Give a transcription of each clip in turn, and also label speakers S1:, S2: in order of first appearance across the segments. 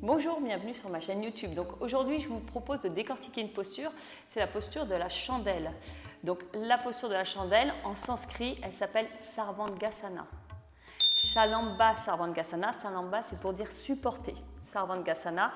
S1: Bonjour, bienvenue sur ma chaîne YouTube. Donc aujourd'hui, je vous propose de décortiquer une posture, c'est la posture de la chandelle. Donc la posture de la chandelle, en sanskrit, elle s'appelle Sarvangasana. Shalamba Sarvangasana, Salamba c'est pour dire supporter. Sarvangasana.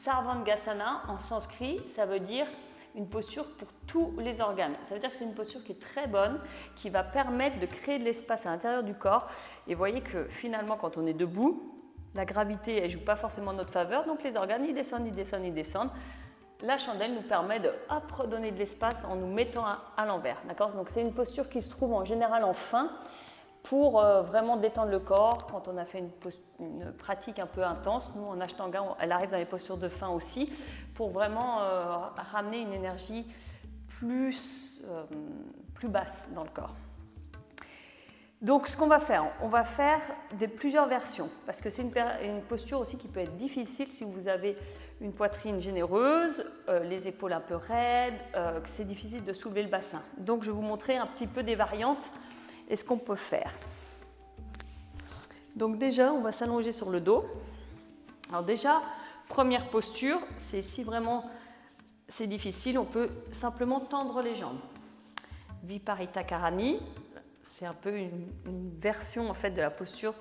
S1: Sarvangasana, en sanskrit, ça veut dire une posture pour tous les organes. Ça veut dire que c'est une posture qui est très bonne, qui va permettre de créer de l'espace à l'intérieur du corps. Et vous voyez que finalement, quand on est debout, la gravité, elle ne joue pas forcément en notre faveur, donc les organes, ils descendent, ils descendent, ils descendent. La chandelle nous permet de redonner de l'espace en nous mettant à l'envers. Donc c'est une posture qui se trouve en général en fin pour vraiment détendre le corps. Quand on a fait une pratique un peu intense, nous en Ashtanga, elle arrive dans les postures de fin aussi, pour vraiment ramener une énergie plus basse dans le corps. Donc ce qu'on va faire, on va faire plusieurs versions, parce que c'est une posture aussi qui peut être difficile si vous avez une poitrine généreuse, les épaules un peu raides, que c'est difficile de soulever le bassin. Donc je vais vous montrer un petit peu des variantes et ce qu'on peut faire. Donc déjà, on va s'allonger sur le dos. Alors déjà, première posture, c'est si vraiment c'est difficile, on peut simplement tendre les jambes. Viparita Karani. C'est un peu une version en fait de la posture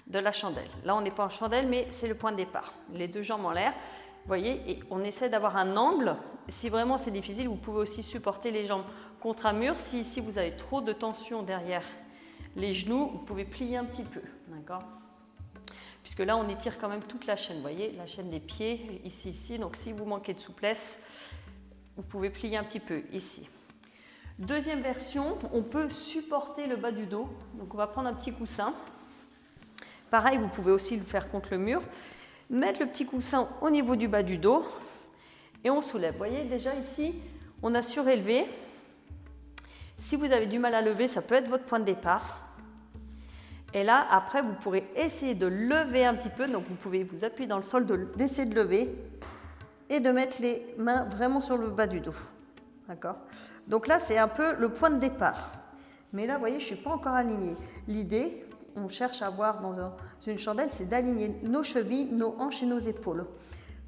S1: de la chandelle. Là, on n'est pas en chandelle, mais c'est le point de départ. Les deux jambes en l'air, vous voyez, et on essaie d'avoir un angle. Si vraiment c'est difficile, vous pouvez aussi supporter les jambes contre un mur. Si ici vous avez trop de tension derrière les genoux, vous pouvez plier un petit peu, d'accord? Puisque là, on étire quand même toute la chaîne, vous voyez, la chaîne des pieds, ici. Donc si vous manquez de souplesse, vous pouvez plier un petit peu ici. Deuxième version, on peut supporter le bas du dos. Donc on va prendre un petit coussin. Pareil, vous pouvez aussi le faire contre le mur. Mettre le petit coussin au niveau du bas du dos et on soulève. Vous voyez déjà ici, on a surélevé. Si vous avez du mal à lever, ça peut être votre point de départ. Et là, après, vous pourrez essayer de lever un petit peu. Donc vous pouvez vous appuyer dans le sol, d'essayer de lever et de mettre les mains vraiment sur le bas du dos. D'accord ? Donc là, c'est un peu le point de départ. Mais là, vous voyez, je ne suis pas encore alignée. L'idée, on cherche à avoir dans une chandelle, c'est d'aligner nos chevilles, nos hanches et nos épaules.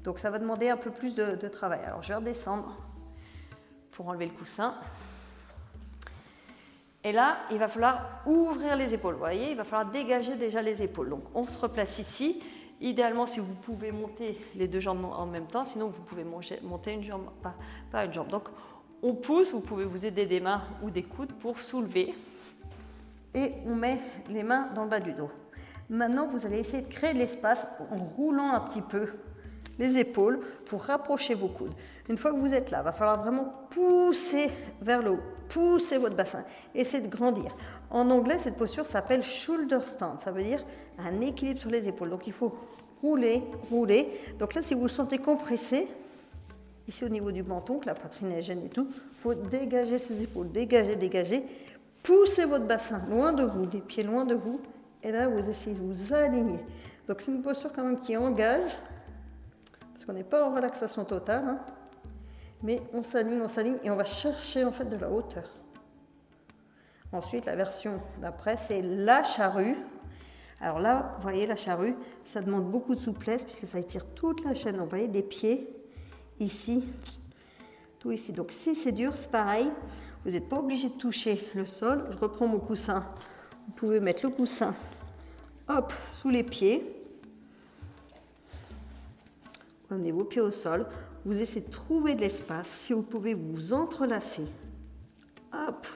S1: Donc ça va demander un peu plus de travail. Alors je vais redescendre pour enlever le coussin. Et là, il va falloir ouvrir les épaules. Vous voyez, il va falloir dégager déjà les épaules. Donc on se replace ici. Idéalement, si vous pouvez monter les deux jambes en même temps, sinon vous pouvez monter une jambe, pas une jambe. Donc on pousse, vous pouvez vous aider des mains ou des coudes pour soulever. Et on met les mains dans le bas du dos. Maintenant, vous allez essayer de créer de l'espace en roulant un petit peu les épaules pour rapprocher vos coudes. Une fois que vous êtes là, il va falloir vraiment pousser vers le haut, pousser votre bassin, essayez de grandir. En anglais, cette posture s'appelle shoulder stand, ça veut dire un équilibre sur les épaules. Donc il faut rouler, rouler. Donc là, si vous le sentez compressé, ici au niveau du menton, que la poitrine est gêne et tout, il faut dégager ses épaules, dégager, dégager. Poussez votre bassin loin de vous, les pieds loin de vous. Et là, vous essayez de vous aligner. Donc c'est une posture quand même qui engage, parce qu'on n'est pas en relaxation totale, hein, mais on s'aligne et on va chercher en fait de la hauteur. Ensuite, la version d'après, c'est la charrue. Alors là, vous voyez, la charrue, ça demande beaucoup de souplesse puisque ça étire toute la chaîne. Donc, vous voyez, des pieds, ici, tout ici. Donc si c'est dur, c'est pareil. Vous n'êtes pas obligé de toucher le sol. Je reprends mon coussin. Vous pouvez mettre le coussin, hop, sous les pieds. Amenez vos pieds au sol. Vous essayez de trouver de l'espace. Si vous pouvez vous entrelacer, hop,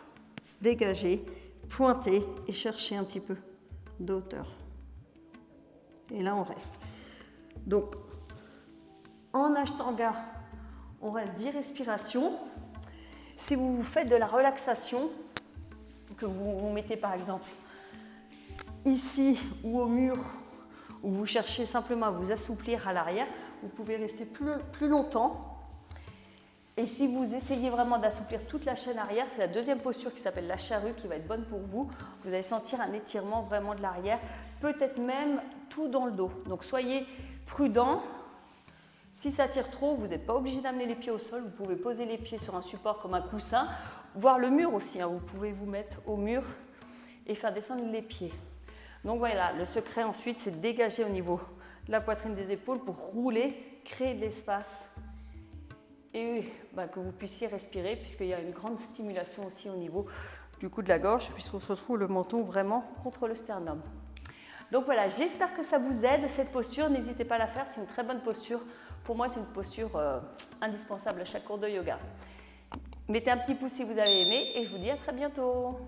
S1: dégager, pointer et chercher un petit peu de hauteur. Et là, on reste. Donc, en Ashtanga, on reste 10 respirations. Si vous faites de la relaxation, que vous vous mettez par exemple ici ou au mur, ou vous cherchez simplement à vous assouplir à l'arrière, vous pouvez rester plus longtemps. Et si vous essayez vraiment d'assouplir toute la chaîne arrière, c'est la deuxième posture qui s'appelle la charrue qui va être bonne pour vous. Vous allez sentir un étirement vraiment de l'arrière, peut-être même tout dans le dos. Donc soyez prudents. Si ça tire trop, vous n'êtes pas obligé d'amener les pieds au sol. Vous pouvez poser les pieds sur un support comme un coussin, voire le mur aussi. Vous pouvez vous mettre au mur et faire descendre les pieds. Donc voilà, le secret ensuite, c'est de dégager au niveau la poitrine des épaules pour rouler, créer de l'espace et que vous puissiez respirer puisqu'il y a une grande stimulation aussi au niveau du cou de la gorge puisqu'on se trouve le menton vraiment contre le sternum. Donc voilà, j'espère que ça vous aide cette posture. N'hésitez pas à la faire, c'est une très bonne posture. Pour moi, c'est une posture indispensable à chaque cours de yoga. Mettez un petit pouce si vous avez aimé et je vous dis à très bientôt.